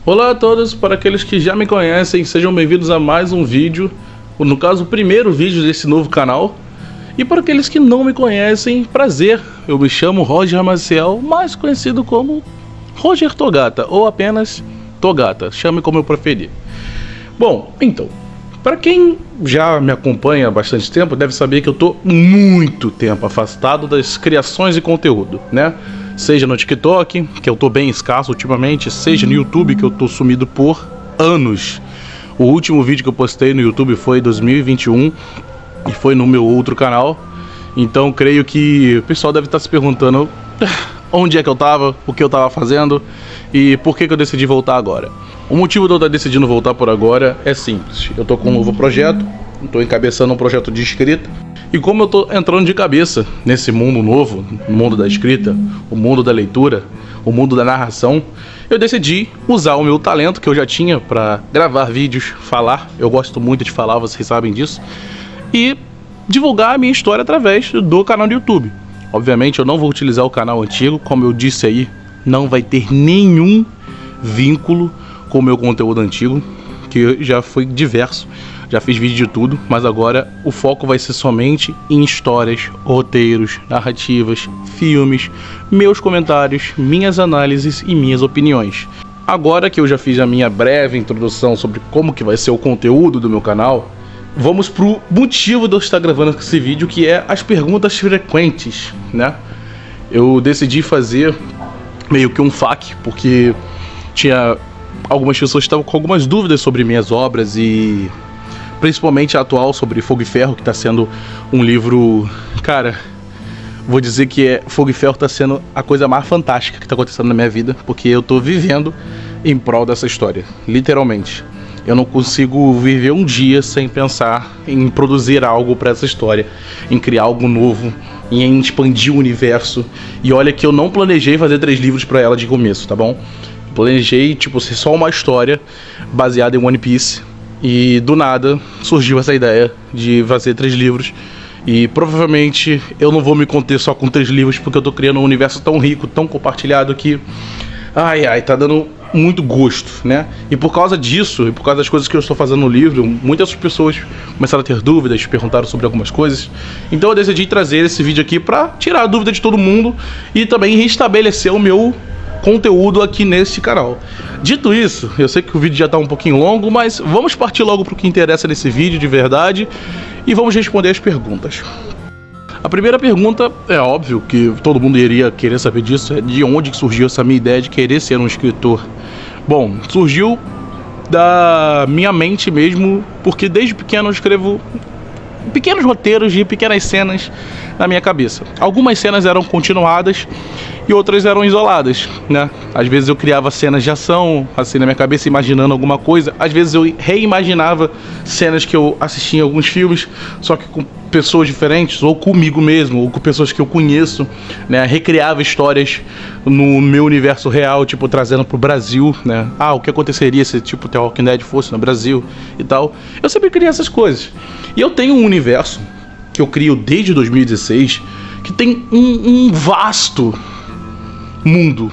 Olá a todos, para aqueles que já me conhecem, sejam bem-vindos a mais um vídeo, no caso o primeiro vídeo desse novo canal. E para aqueles que não me conhecem, prazer, eu me chamo Roger Maciel, mais conhecido como Roger Togata, ou apenas Togata, chame como eu preferir. Bom, então, para quem já me acompanha há bastante tempo, deve saber que eu tô muito tempo afastado das criações de conteúdo, né? Seja no TikTok, que eu tô bem escasso ultimamente, seja no YouTube, que eu tô sumido por anos. O último vídeo que eu postei no YouTube foi em 2021 e foi no meu outro canal. Então creio que o pessoal deve estar se perguntando onde é que eu tava, o que eu tava fazendo e por que eu decidi voltar agora. O motivo de eu estar decidindo voltar por agora é simples. Eu tô com um novo projeto, tô encabeçando um projeto de escrita. E como eu tô entrando de cabeça nesse mundo novo, o mundo da escrita, o mundo da leitura, o mundo da narração, eu decidi usar o meu talento que eu já tinha para gravar vídeos, falar. Eu gosto muito de falar, vocês sabem disso. E divulgar a minha história através do canal do YouTube. Obviamente eu não vou utilizar o canal antigo, como eu disse aí, não vai ter nenhum vínculo com o meu conteúdo antigo, que já foi diverso. Já fiz vídeo de tudo, mas agora o foco vai ser somente em histórias, roteiros, narrativas, filmes, meus comentários, minhas análises e minhas opiniões. Agora que eu já fiz a minha breve introdução sobre como que vai ser o conteúdo do meu canal, vamos pro motivo de eu estar gravando esse vídeo, que é as perguntas frequentes, né? Eu decidi fazer meio que um FAQ, porque tinha algumas pessoas que estavam com algumas dúvidas sobre minhas obras e principalmente a atual sobre Fogo e Ferro, que está sendo um livro, cara, vou dizer que Fogo e Ferro está sendo a coisa mais fantástica que está acontecendo na minha vida, porque eu estou vivendo em prol dessa história, literalmente. Eu não consigo viver um dia sem pensar em produzir algo para essa história, em criar algo novo, em expandir o universo. E olha que eu não planejei fazer 3 livros para ela de começo, tá bom? Planejei, tipo, ser só uma história baseada em One Piece. E do nada surgiu essa ideia de fazer 3 livros. E provavelmente eu não vou me conter só com 3 livros, porque eu tô criando um universo tão rico, tão compartilhado que tá dando muito gosto, né? E por causa disso, e por causa das coisas que eu estou fazendo no livro, muitas pessoas começaram a ter dúvidas, perguntaram sobre algumas coisas. Então eu decidi trazer esse vídeo aqui pra tirar a dúvida de todo mundo e também restabelecer o meu conteúdo aqui nesse canal. Dito isso, eu sei que o vídeo já está um pouquinho longo, mas vamos partir logo para o que interessa nesse vídeo de verdade e vamos responder as perguntas. A primeira pergunta, é óbvio que todo mundo iria querer saber disso, é de onde surgiu essa minha ideia de querer ser um escritor. Bom, surgiu da minha mente mesmo, porque desde pequeno eu escrevo pequenos roteiros de pequenas cenas na minha cabeça. Algumas cenas eram continuadas e outras eram isoladas, né? Às vezes eu criava cenas de ação, assim, na minha cabeça, imaginando alguma coisa. Às vezes eu reimaginava cenas que eu assisti em alguns filmes, só que com pessoas diferentes, ou comigo mesmo, ou com pessoas que eu conheço, né? Recriava histórias no meu universo real, tipo, trazendo pro Brasil, né? O que aconteceria se, tipo, The Walking Dead fosse no Brasil e tal. Eu sempre criei essas coisas. E eu tenho um universo que eu crio desde 2016, que tem um vasto mundo,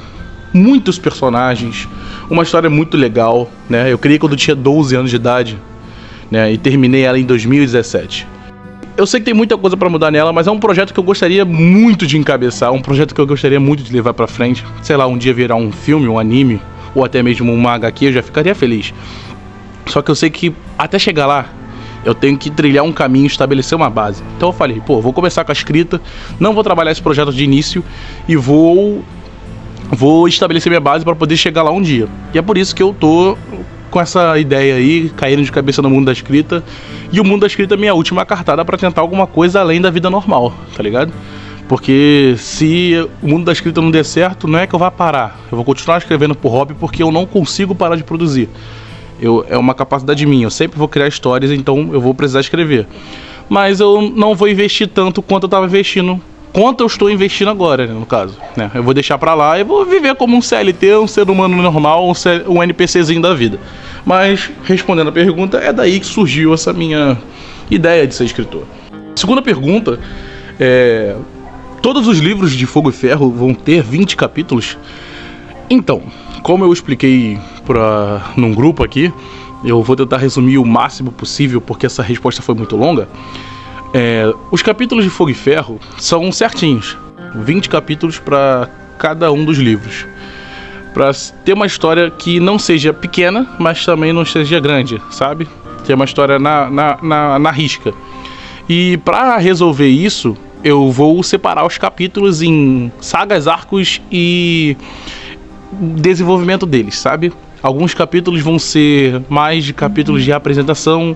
muitos personagens, uma história muito legal, né? Eu criei quando eu tinha 12 anos de idade, né? E terminei ela em 2017. Eu sei que tem muita coisa pra mudar nela, mas é um projeto que eu gostaria muito de encabeçar, um projeto que eu gostaria muito de levar pra frente. Sei lá, um dia virar um filme, um anime, ou até mesmo uma HQ, eu já ficaria feliz. Só que eu sei que até chegar lá, eu tenho que trilhar um caminho, estabelecer uma base. Então eu falei, vou começar com a escrita, não vou trabalhar esse projeto de início e vou estabelecer minha base para poder chegar lá um dia. E é por isso que eu tô com essa ideia aí, caindo de cabeça no mundo da escrita. E o mundo da escrita é minha última cartada para tentar alguma coisa além da vida normal, tá ligado? Porque se o mundo da escrita não der certo, não é que eu vá parar. Eu vou continuar escrevendo por hobby, porque eu não consigo parar de produzir. É uma capacidade minha, eu sempre vou criar histórias, então eu vou precisar escrever. Mas eu não vou investir tanto quanto eu estava investindo, quanto eu estou investindo agora, né, no caso, né? Eu vou deixar pra lá e vou viver como um CLT, um ser humano normal, um NPCzinho da vida. Mas, respondendo a pergunta, é daí que surgiu essa minha ideia de ser escritor. Segunda pergunta, todos os livros de Fogo e Ferro vão ter 20 capítulos? Então, como eu expliquei num grupo aqui, eu vou tentar resumir o máximo possível, porque essa resposta foi muito longa. Os capítulos de Fogo e Ferro são certinhos, 20 capítulos para cada um dos livros, para ter uma história que não seja pequena, mas também não seja grande, sabe? Ter uma história na risca. E para resolver isso, eu vou separar os capítulos em sagas, arcos e desenvolvimento deles, sabe? Alguns capítulos vão ser mais de capítulos de apresentação,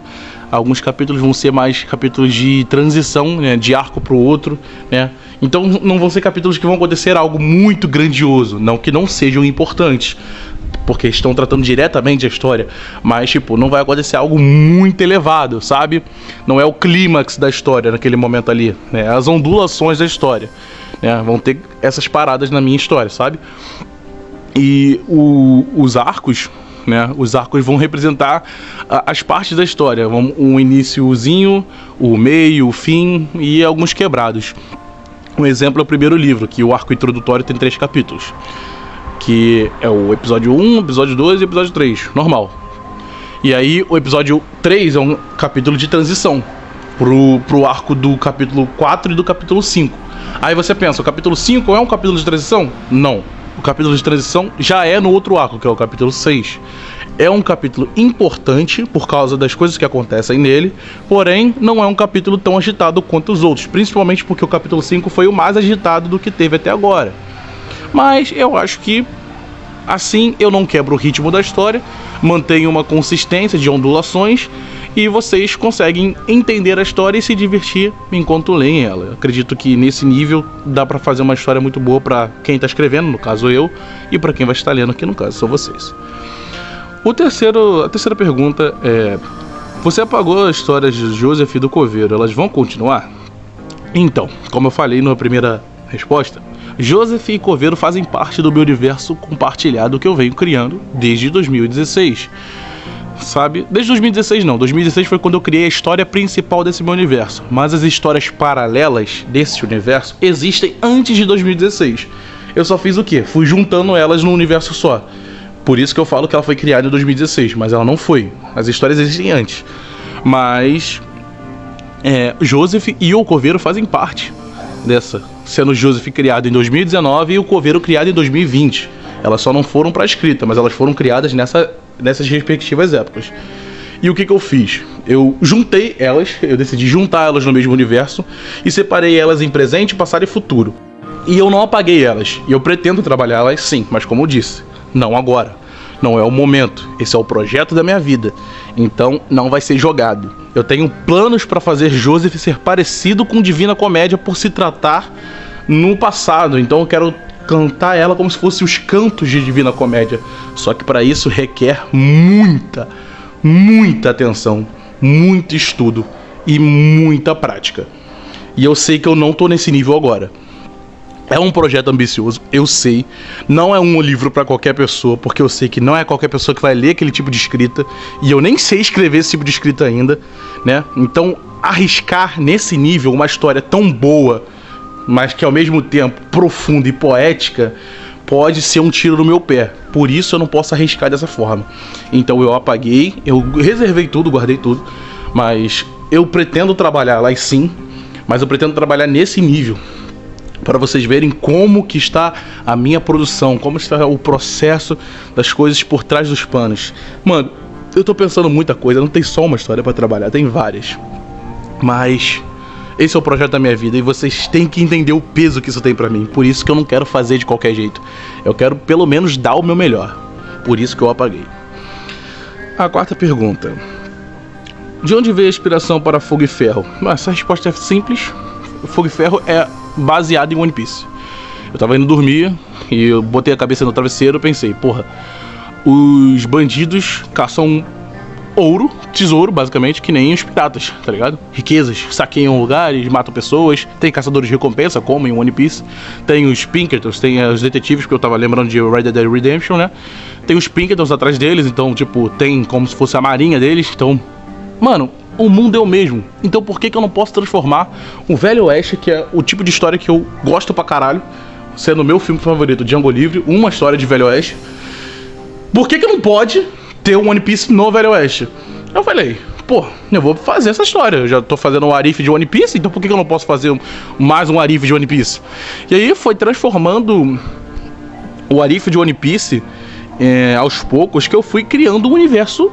alguns capítulos vão ser mais capítulos de transição, né, de arco para o outro, né? Então não vão ser capítulos que vão acontecer algo muito grandioso, não que não sejam importantes, porque estão tratando diretamente a história, mas tipo, não vai acontecer algo muito elevado, sabe? Não é o clímax da história naquele momento ali, né? As ondulações da história, né? Vão ter essas paradas na minha história, sabe? E os arcos, né? Os arcos vão representar as partes da história, um iniciozinho, o meio, o fim e alguns quebrados. Um exemplo é o primeiro livro, que o arco introdutório tem 3 capítulos, que é o episódio 1, episódio 2 e episódio 3, normal. E aí o episódio 3 é um capítulo de transição pro arco do capítulo 4 e do capítulo 5. Aí você pensa, o capítulo 5 é um capítulo de transição? Não. O capítulo de transição já é no outro arco, que é o capítulo 6. É um capítulo importante por causa das coisas que acontecem nele, porém não é um capítulo tão agitado quanto os outros, principalmente porque o capítulo 5 foi o mais agitado do que teve até agora. Mas eu acho que assim eu não quebro o ritmo da história, mantenho uma consistência de ondulações e vocês conseguem entender a história e se divertir enquanto leem ela. Eu acredito que nesse nível dá pra fazer uma história muito boa pra quem tá escrevendo, no caso eu, e pra quem vai estar lendo, que no caso são vocês. A terceira pergunta é: você apagou as histórias de Joseph e do Coveiro, elas vão continuar? Então, como eu falei na primeira resposta, Joseph e Coveiro fazem parte do meu universo compartilhado que eu venho criando desde 2016. Sabe? Desde 2016 não, 2016 foi quando eu criei a história principal desse meu universo, mas as histórias paralelas desse universo existem antes de 2016. Eu só fiz o quê? Fui juntando elas num universo só. Por isso que eu falo que ela foi criada em 2016, mas ela não foi. As histórias existem antes. Mas Joseph e o Coveiro fazem parte dessa, sendo o Joseph criado em 2019 e o Coveiro criado em 2020. Elas só não foram para escrita, mas elas foram criadas nessas respectivas épocas. E o que eu fiz? Eu juntei elas, eu decidi juntar elas no mesmo universo e separei elas em presente, passado e futuro. E eu não apaguei elas, e eu pretendo trabalhar elas sim, mas como eu disse, não agora. Não é o momento, esse é o projeto da minha vida, então não vai ser jogado. Eu tenho planos para fazer Joseph ser parecido com Divina Comédia por se tratar no passado, então eu quero cantar ela como se fosse os cantos de Divina Comédia. Só que para isso requer muita atenção, muito estudo e muita prática. E eu sei que eu não tô nesse nível agora. É um projeto ambicioso, eu sei. Não é um livro para qualquer pessoa, porque eu sei que não é qualquer pessoa que vai ler aquele tipo de escrita. E eu nem sei escrever esse tipo de escrita ainda, né? Então, arriscar nesse nível uma história tão boa, mas que ao mesmo tempo profunda e poética, pode ser um tiro no meu pé. Por isso eu não posso arriscar dessa forma. Então eu apaguei, eu reservei tudo, guardei tudo, mas eu pretendo trabalhar lá sim, mas eu pretendo trabalhar nesse nível, para vocês verem como que está a minha produção, como está o processo das coisas por trás dos panos. Mano, eu tô pensando muita coisa, não tem só uma história para trabalhar, tem várias. Mas esse é o projeto da minha vida e vocês têm que entender o peso que isso tem pra mim. Por isso que eu não quero fazer de qualquer jeito. Eu quero pelo menos dar o meu melhor. Por isso que eu apaguei. A quarta pergunta: de onde veio a inspiração para Fogo e Ferro? Essa resposta é simples. Fogo e Ferro é baseado em One Piece. Eu tava indo dormir e eu botei a cabeça no travesseiro e pensei, porra, os bandidos caçam ouro, tesouro, basicamente, que nem os piratas, tá ligado? Riquezas, saqueiam lugares, matam pessoas. Tem caçadores de recompensa, como em One Piece. Tem os Pinkertons, tem os detetives, porque eu tava lembrando de Red Dead Redemption, né? Tem os Pinkertons atrás deles, então, tipo, tem como se fosse a marinha deles. Então, mano, o mundo é o mesmo. Então por que eu não posso transformar o Velho Oeste, que é o tipo de história que eu gosto pra caralho, sendo o meu filme favorito, Django Livre, uma história de Velho Oeste, por que não pode ter um One Piece no Velho Oeste? Eu falei, pô, eu vou fazer essa história. Eu já tô fazendo um Arif de One Piece, então por que eu não posso fazer mais um Arif de One Piece? E aí foi transformando o Arif de One Piece aos poucos, que eu fui criando um universo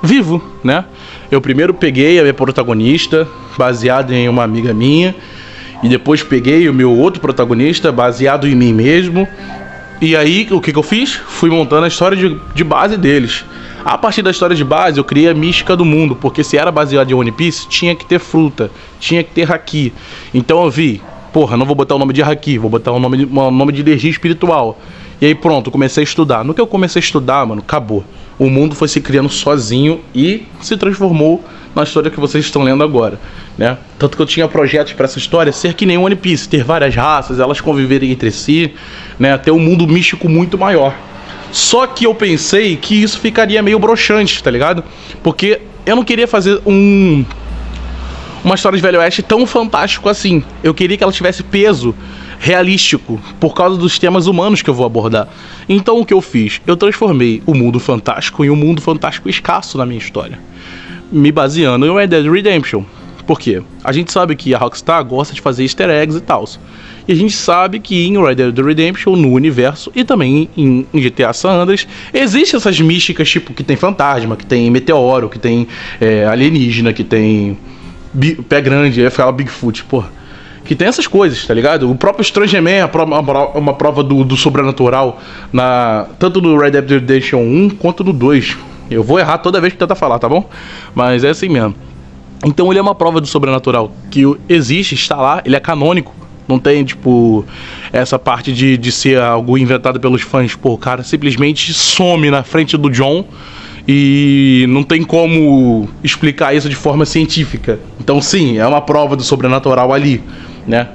vivo, né? Eu primeiro peguei a minha protagonista, baseado em uma amiga minha, e depois peguei o meu outro protagonista, baseado em mim mesmo. E aí, o que eu fiz? Fui montando a história de base deles. A partir da história de base, eu criei a mística do mundo, porque se era baseado em One Piece, tinha que ter fruta, tinha que ter haki. Então eu vi, porra, não vou botar o nome de haki, vou botar o nome de energia espiritual. E aí pronto, comecei a estudar. No que eu comecei a estudar, mano, acabou. O mundo foi se criando sozinho e se transformou na história que vocês estão lendo agora, né? Tanto que eu tinha projetos para essa história ser que nem One Piece, ter várias raças, elas conviverem entre si, né? Ter um mundo místico muito maior. Só que eu pensei que isso ficaria meio broxante, tá ligado? Porque eu não queria fazer uma história de Velho Oeste tão fantástico assim. Eu queria que ela tivesse peso realístico, por causa dos temas humanos que eu vou abordar. Então o que eu fiz? Eu transformei o mundo fantástico em um mundo fantástico escasso na minha história, me baseando em Red Dead Redemption. Por quê? A gente sabe que a Rockstar gosta de fazer easter eggs e tal. E a gente sabe que em Red Dead Redemption, no universo, e também em GTA San Andreas, existem essas místicas, tipo, que tem fantasma, que tem meteoro, que tem alienígena, que tem pé grande, aí fala Bigfoot, porra. Que tem essas coisas, tá ligado? O próprio Stranger Man é uma prova do sobrenatural, tanto no Red Dead Redemption 1 quanto no 2. Eu vou errar toda vez que tentar falar, tá bom? Mas é assim mesmo. Então ele é uma prova do sobrenatural que existe, está lá, ele é canônico. Não tem, tipo, essa parte de ser algo inventado pelos fãs. Pô, o cara simplesmente some na frente do John e não tem como explicar isso de forma científica. Então sim, é uma prova do sobrenatural ali, né?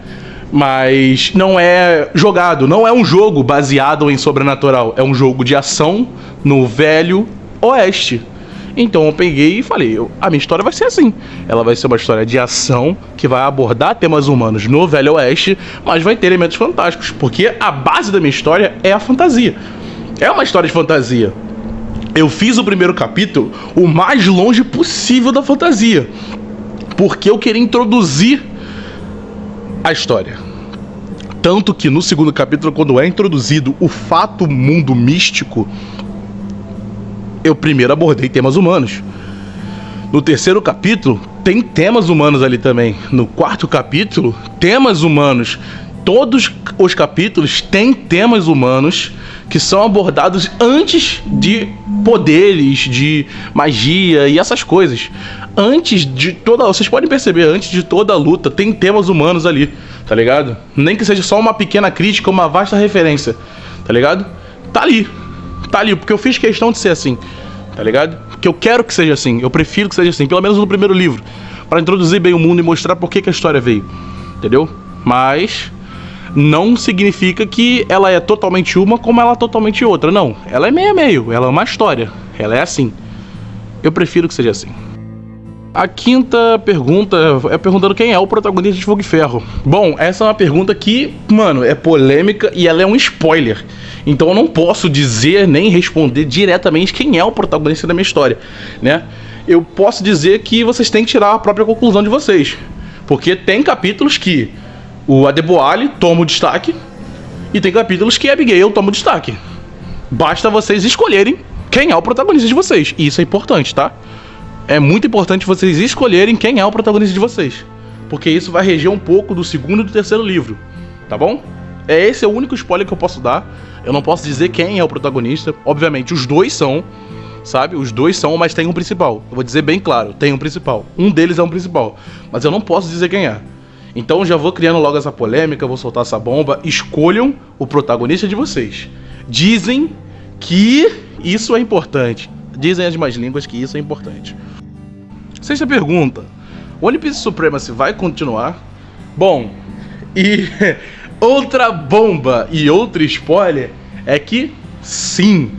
Mas não é jogado, não é um jogo baseado em sobrenatural. É um jogo de ação no Velho Oeste. Então eu peguei e falei, a minha história vai ser assim. Ela vai ser uma história de ação que vai abordar temas humanos no Velho Oeste, mas vai ter elementos fantásticos, porque a base da minha história é a fantasia. É uma história de fantasia. Eu fiz o primeiro capítulo o mais longe possível da fantasia, porque eu queria introduzir a história. Tanto que no segundo capítulo, quando é introduzido o fato mundo místico, eu primeiro abordei temas humanos. No terceiro capítulo, tem temas humanos ali também. No quarto capítulo, temas humanos. Todos os capítulos têm temas humanos que são abordados antes de poderes, de magia e essas coisas. Antes de toda... Vocês podem perceber, antes de toda a luta, tem temas humanos ali, tá ligado? Nem que seja só uma pequena crítica, uma vasta referência, tá ligado? Tá ali, porque eu fiz questão de ser assim, tá ligado? Porque eu quero que seja assim, eu prefiro que seja assim, pelo menos no primeiro livro, para introduzir bem o mundo e mostrar por que a história veio, entendeu? Mas não significa que ela é totalmente uma como ela é totalmente outra, não. Ela é meio a meio, ela é uma história, ela é assim. Eu prefiro que seja assim. A quinta pergunta é perguntando quem é o protagonista de Fogo e Ferro. Bom, essa é uma pergunta que, mano, é polêmica e ela é um spoiler. Então eu não posso dizer nem responder diretamente quem é o protagonista da minha história, né? Eu posso dizer que vocês têm que tirar a própria conclusão de vocês. Porque tem capítulos que o Adeboale toma o destaque e tem capítulos que a Abigail toma o destaque. Basta vocês escolherem quem é o protagonista de vocês. E isso é importante, tá? É muito importante vocês escolherem quem é o protagonista de vocês, porque isso vai reger um pouco do segundo e do terceiro livro, tá bom? Esse é o único spoiler que eu posso dar. Eu não posso dizer quem é o protagonista. Obviamente, os dois são, sabe? Os dois são, mas tem um principal. Eu vou dizer bem claro, tem um principal. Um deles é um principal, mas eu não posso dizer quem é. Então já vou criando logo essa polêmica, vou soltar essa bomba. Escolham o protagonista de vocês. Dizem que isso é importante. Dizem as más línguas que isso é importante. Sexta pergunta: One Piece Supremacy vai continuar? Bom, e outra bomba e outro spoiler é que sim,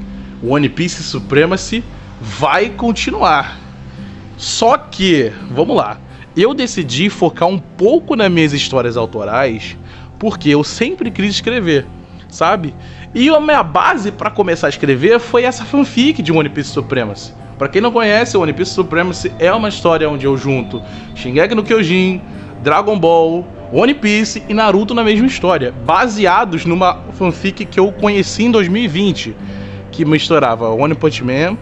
One Piece Supremacy vai continuar. Só que, vamos lá, eu decidi focar um pouco nas minhas histórias autorais porque eu sempre quis escrever, sabe? E a minha base pra começar a escrever foi essa fanfic de One Piece Supremacy. Pra quem não conhece, One Piece Supremacy é uma história onde eu junto Shingeki no Kyojin, Dragon Ball, One Piece e Naruto na mesma história, baseados numa fanfic que eu conheci em 2020, que misturava One Punch Man,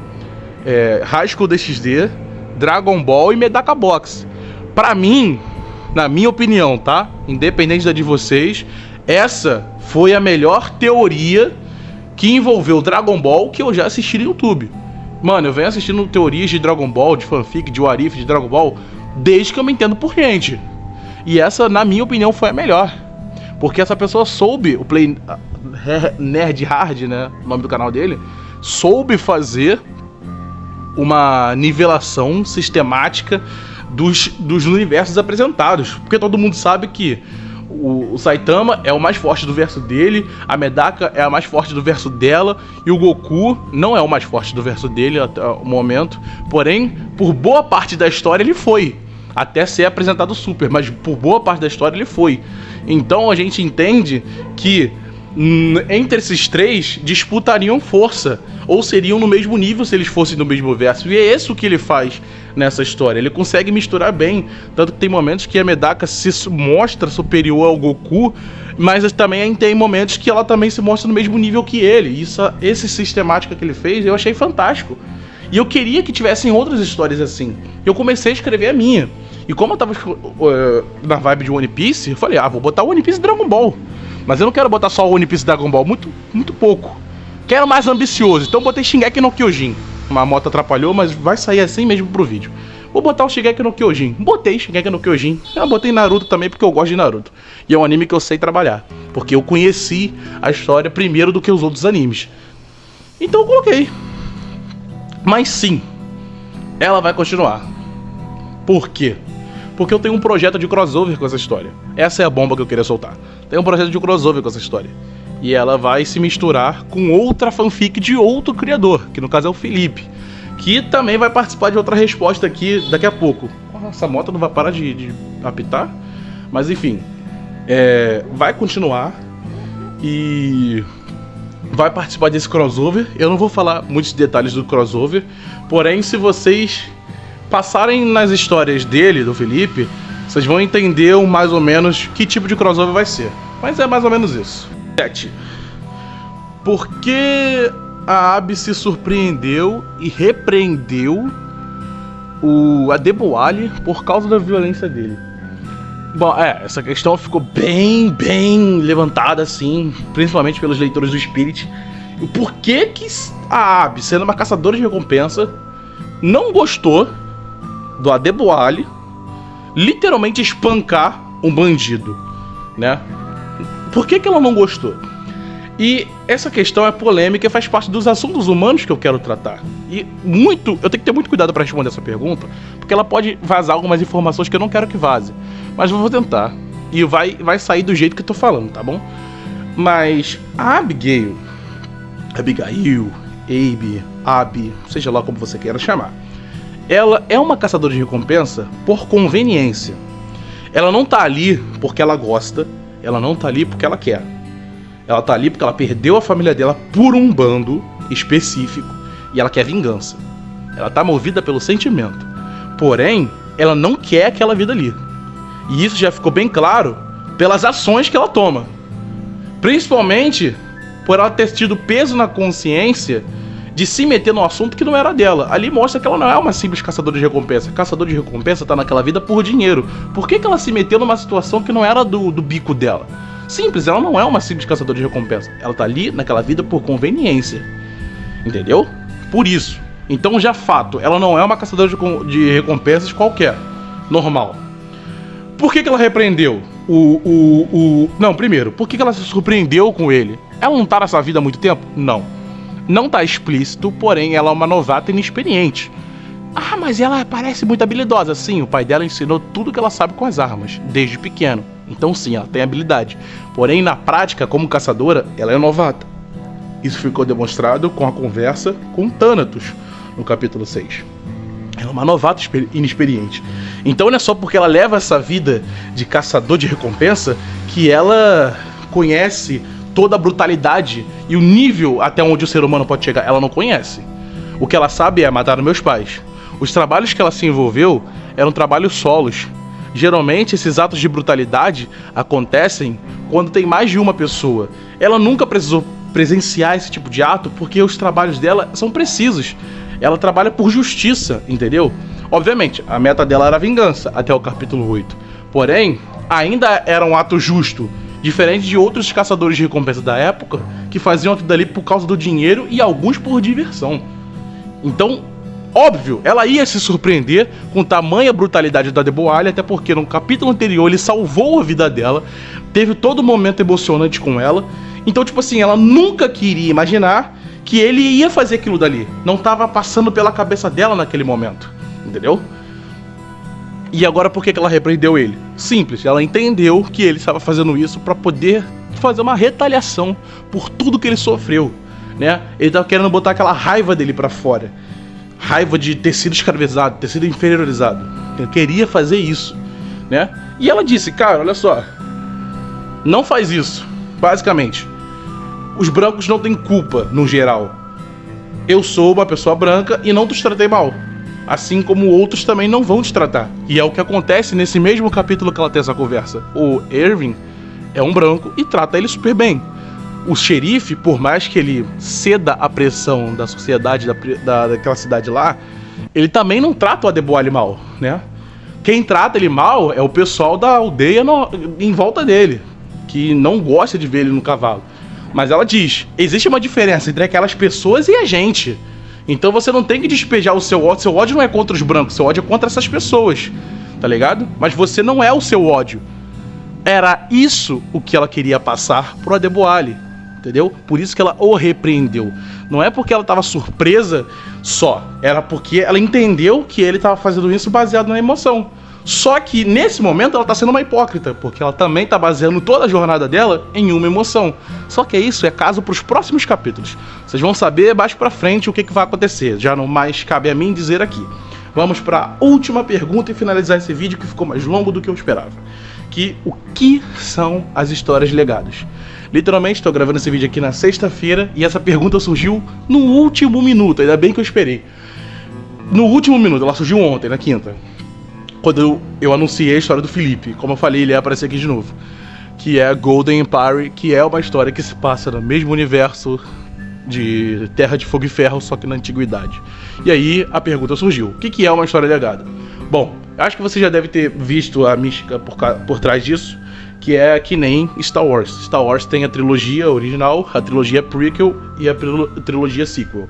High School DxD, Dragon Ball e Medaka Box. Pra mim, na minha opinião, tá? Independente da de vocês, essa foi a melhor teoria que envolveu Dragon Ball que eu já assisti no YouTube. Mano, eu venho assistindo teorias de Dragon Ball, de fanfic, de What If, de Dragon Ball, desde que eu me entendo por gente. E essa, na minha opinião, foi a melhor. Porque essa pessoa soube, o Play Nerd Hard, né, o nome do canal dele, soube fazer uma nivelação sistemática dos universos apresentados. Porque todo mundo sabe que o Saitama é o mais forte do verso dele, a Medaka é a mais forte do verso dela, e o Goku não é o mais forte do verso dele até o momento. Porém, por boa parte da história ele foi, até ser apresentado Super, mas por boa parte da história ele foi. Então a gente entende que entre esses três disputariam força, ou seriam no mesmo nível se eles fossem no mesmo verso. E é isso que ele faz nessa história, ele consegue misturar bem, tanto que tem momentos que a Medaka se mostra superior ao Goku, mas também tem momentos que ela também se mostra no mesmo nível que ele. Esse sistemática que ele fez eu achei fantástico, e eu queria que tivessem outras histórias assim. Eu comecei a escrever a minha, e como eu tava na vibe de One Piece, eu falei, vou botar One Piece e Dragon Ball. Mas eu não quero botar só o One Piece e Dragon Ball, muito pouco. Quero mais ambicioso, então botei Shingeki no Kyojin. Uma moto atrapalhou, mas vai sair assim mesmo pro vídeo. Vou botar o Shingeki no Kyojin. Botei Shingeki no Kyojin. Eu botei Naruto também porque eu gosto de Naruto. E é um anime que eu sei trabalhar, porque eu conheci a história primeiro do que os outros animes. Então eu coloquei. Mas sim, ela vai continuar. Por quê? Porque eu tenho um projeto de crossover com essa história. Essa é a bomba que eu queria soltar. Tem um projeto de crossover com essa história. E ela vai se misturar com outra fanfic de outro criador, que no caso é o Felipe, que também vai participar de outra resposta aqui daqui a pouco. Essa moto não vai parar de apitar, mas enfim, vai continuar e vai participar desse crossover. Eu não vou falar muitos detalhes do crossover, porém, se vocês passarem nas histórias dele, do Felipe, vocês vão entender mais ou menos que tipo de crossover vai ser. Mas é mais ou menos isso. 7. Por que a Abby se surpreendeu e repreendeu o Adeboali por causa da violência dele? Bom, essa questão ficou bem levantada, assim, principalmente pelos leitores do Spirit. E por que a Abby, sendo uma caçadora de recompensa, não gostou do Adeboali literalmente espancar um bandido, né? Por que ela não gostou? E essa questão é polêmica e faz parte dos assuntos humanos que eu quero tratar. E eu tenho que ter muito cuidado para responder essa pergunta, porque ela pode vazar algumas informações que eu não quero que vaze. Mas eu vou tentar. E vai sair do jeito que eu tô falando, tá bom? Mas a Abigail, Abby, seja lá como você queira chamar, ela é uma caçadora de recompensa por conveniência. Ela não tá ali porque ela gosta, ela não tá ali porque ela quer. Ela tá ali porque ela perdeu a família dela por um bando específico e ela quer vingança. Ela tá movida pelo sentimento. Porém, ela não quer aquela vida ali. E isso já ficou bem claro pelas ações que ela toma. Principalmente por ela ter tido peso na consciência de se meter num assunto que não era dela. Ali mostra que ela não é uma simples caçadora de recompensa. Caçador de recompensa tá naquela vida por dinheiro. Por que ela se meteu numa situação que não era do bico dela? Simples, ela não é uma simples caçadora de recompensa. Ela tá ali naquela vida por conveniência. Entendeu? Por isso. Então já fato, ela não é uma caçadora de recompensas qualquer. Normal. Por que ela repreendeu Não, primeiro, por que ela se surpreendeu com ele? Ela não tá nessa vida há muito tempo? Não. Não tá explícito, porém ela é uma novata inexperiente. Mas ela parece muito habilidosa. Sim, o pai dela ensinou tudo que ela sabe com as armas, desde pequeno. Então sim, ela tem habilidade. Porém, na prática, como caçadora, ela é novata. Isso ficou demonstrado com a conversa com Thanatos, no capítulo 6. Ela é uma novata inexperiente. Então não é só porque ela leva essa vida de caçador de recompensa que ela conhece toda a brutalidade e o nível até onde o ser humano pode chegar, ela não conhece. O que ela sabe é matar meus pais. Os trabalhos que ela se envolveu eram trabalhos solos. Geralmente, esses atos de brutalidade acontecem quando tem mais de uma pessoa. Ela nunca precisou presenciar esse tipo de ato porque os trabalhos dela são precisos. Ela trabalha por justiça, entendeu? Obviamente, a meta dela era a vingança até o capítulo 8. Porém, ainda era um ato justo, diferente de outros caçadores de recompensa da época que faziam aquilo dali por causa do dinheiro e alguns por diversão. Então, óbvio, ela ia se surpreender com tamanha brutalidade da Deboali, até porque no capítulo anterior ele salvou a vida dela, teve todo um momento emocionante com ela. Então, tipo assim, ela nunca queria imaginar que ele ia fazer aquilo dali. Não estava passando pela cabeça dela naquele momento, entendeu? E agora por que ela repreendeu ele? Simples, ela entendeu que ele estava fazendo isso para poder fazer uma retaliação por tudo que ele sofreu, né? Ele estava querendo botar aquela raiva dele para fora. Raiva de ter sido escravizado, ter sido inferiorizado. Ele queria fazer isso, né? E ela disse, cara, olha só, não faz isso. Basicamente, os brancos não têm culpa no geral. Eu sou uma pessoa branca e não te tratei mal, assim como outros também não vão te tratar. E é o que acontece nesse mesmo capítulo que ela tem essa conversa. O Irving é um branco e trata ele super bem. O xerife, por mais que ele ceda à pressão da sociedade daquela cidade lá, ele também não trata o Adeboali mal, né? Quem trata ele mal é o pessoal da aldeia em volta dele, que não gosta de ver ele no cavalo. Mas ela diz, existe uma diferença entre aquelas pessoas e a gente. Então você não tem que despejar o seu ódio não é contra os brancos, seu ódio é contra essas pessoas, tá ligado? Mas você não é o seu ódio. Era isso o que ela queria passar pro Adeboali, entendeu? Por isso que ela o repreendeu. Não é porque ela estava surpresa só, era porque ela entendeu que ele estava fazendo isso baseado na emoção. Só que nesse momento ela está sendo uma hipócrita, porque ela também está baseando toda a jornada dela em uma emoção. Só que isso é caso para os próximos capítulos. Vocês vão saber mais pra frente o que vai acontecer. Já não mais cabe a mim dizer aqui. Vamos para a última pergunta e finalizar esse vídeo que ficou mais longo do que eu esperava. O que são as histórias de legados? Literalmente, estou gravando esse vídeo aqui na sexta-feira e essa pergunta surgiu no último minuto, ainda bem que eu esperei. No último minuto, ela surgiu ontem, na quinta, quando eu anunciei a história do Felipe. Como eu falei, ele ia aparecer aqui de novo. Que é Golden Empire, que é uma história que se passa no mesmo universo de Terra de Fogo e Ferro, só que na Antiguidade. E aí a pergunta surgiu, o que é uma história legada? Bom, acho que você já deve ter visto a mística por trás disso, que é que nem Star Wars. Star Wars tem a trilogia original, a trilogia prequel e a trilogia sequel.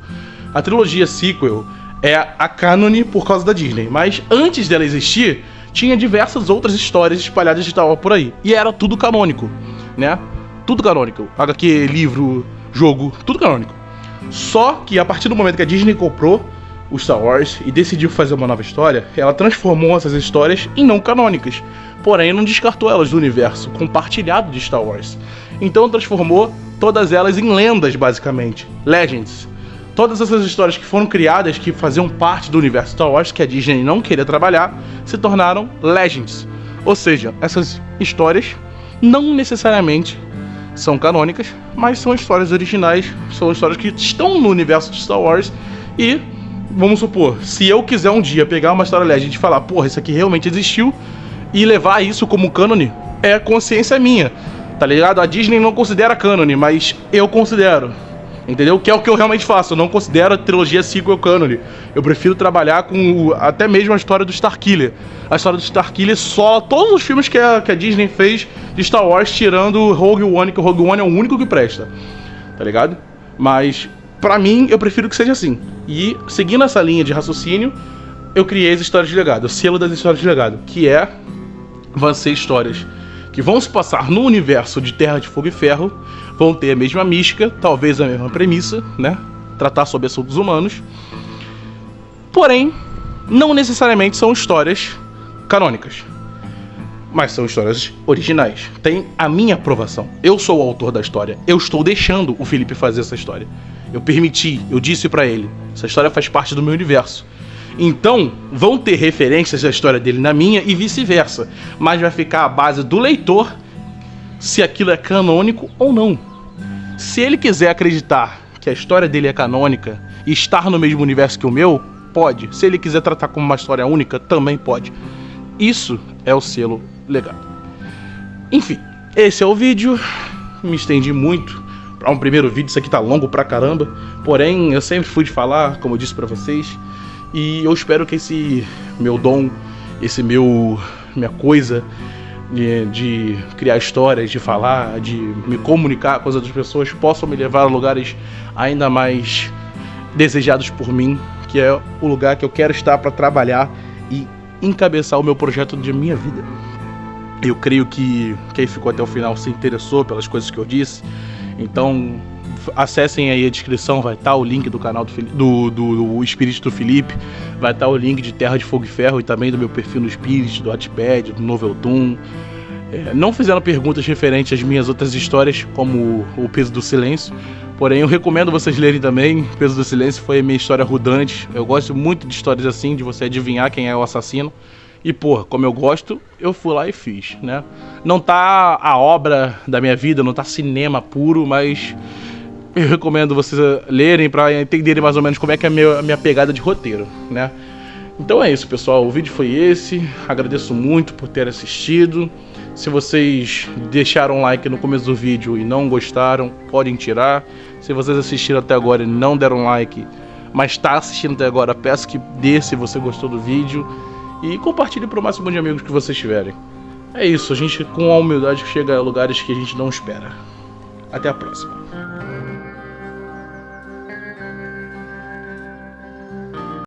A trilogia sequel é a cânone por causa da Disney, mas antes dela existir, tinha diversas outras histórias espalhadas de Star Wars por aí. E era tudo canônico, né? Tudo canônico. HQ, livro, jogo, tudo canônico. Só que a partir do momento que a Disney comprou o Star Wars e decidiu fazer uma nova história, ela transformou essas histórias em não canônicas. Porém, não descartou elas do universo compartilhado de Star Wars. Então transformou todas elas em lendas, basicamente. Legends. Todas essas histórias que foram criadas, que faziam parte do universo Star Wars, que a Disney não queria trabalhar, se tornaram Legends. Ou seja, essas histórias não necessariamente são canônicas, mas são histórias originais, são histórias que estão no universo de Star Wars. E, vamos supor, se eu quiser um dia pegar uma história Legend e falar, porra, isso aqui realmente existiu, e levar isso como cânone, é consciência minha, tá ligado? A Disney não considera cânone, mas eu considero. Entendeu? Que é o que eu realmente faço. Eu não considero a trilogia sequel cânone. Eu prefiro trabalhar com até mesmo a história do Starkiller. A história do Starkiller só todos os filmes que a Disney fez de Star Wars, tirando Rogue One, que o Rogue One é o único que presta. Tá ligado? Mas, pra mim, eu prefiro que seja assim. E, seguindo essa linha de raciocínio, eu criei as histórias de legado. O selo das histórias de legado. Que vão ser histórias que vão se passar no universo de Terra de Fogo e Ferro, vão ter a mesma mística, talvez a mesma premissa, né? Tratar sobre assuntos humanos. Porém, não necessariamente são histórias canônicas, mas são histórias originais. Tem a minha aprovação. Eu sou o autor da história. Eu estou deixando o Felipe fazer essa história. Eu permiti, eu disse pra ele, essa história faz parte do meu universo. Então, vão ter referências da história dele na minha e vice-versa. Mas vai ficar à base do leitor se aquilo é canônico ou não. Se ele quiser acreditar que a história dele é canônica e estar no mesmo universo que o meu, pode. Se ele quiser tratar como uma história única, também pode. Isso é o selo legado. Enfim, esse é o vídeo. Me estendi muito para um primeiro vídeo. Isso aqui tá longo pra caramba. Porém, eu sempre fui de falar, como eu disse pra vocês. E eu espero que esse meu dom, minha coisa de criar histórias, de falar, de me comunicar com as outras pessoas, possam me levar a lugares ainda mais desejados por mim, que é o lugar que eu quero estar para trabalhar e encabeçar o meu projeto de minha vida. Eu creio que quem ficou até o final se interessou pelas coisas que eu disse, então acessem aí a descrição, vai estar o link do canal do Spirit do Felipe, vai estar o link de Terra de Fogo e Ferro e também do meu perfil no Spirit, do Wattpad, do Noveltoon. Não fizeram perguntas referentes às minhas outras histórias, como o Peso do Silêncio, porém eu recomendo vocês lerem também. Peso do Silêncio foi a minha história rudante. Eu gosto muito de histórias assim, de você adivinhar quem é o assassino. E porra, como eu gosto, eu fui lá e fiz, né? Não tá a obra da minha vida, não tá cinema puro, mas eu recomendo vocês lerem para entenderem mais ou menos como é que é a minha pegada de roteiro, né? Então é isso, pessoal, o vídeo foi esse. Agradeço muito por ter assistido. Se vocês deixaram um like no começo do vídeo e não gostaram, podem tirar. Se vocês assistiram até agora e não deram like, mas está assistindo até agora, peço que dê se você gostou do vídeo. E compartilhe para o máximo de amigos que vocês tiverem. É isso, a gente com a humildade chega a lugares que a gente não espera. Até a próxima.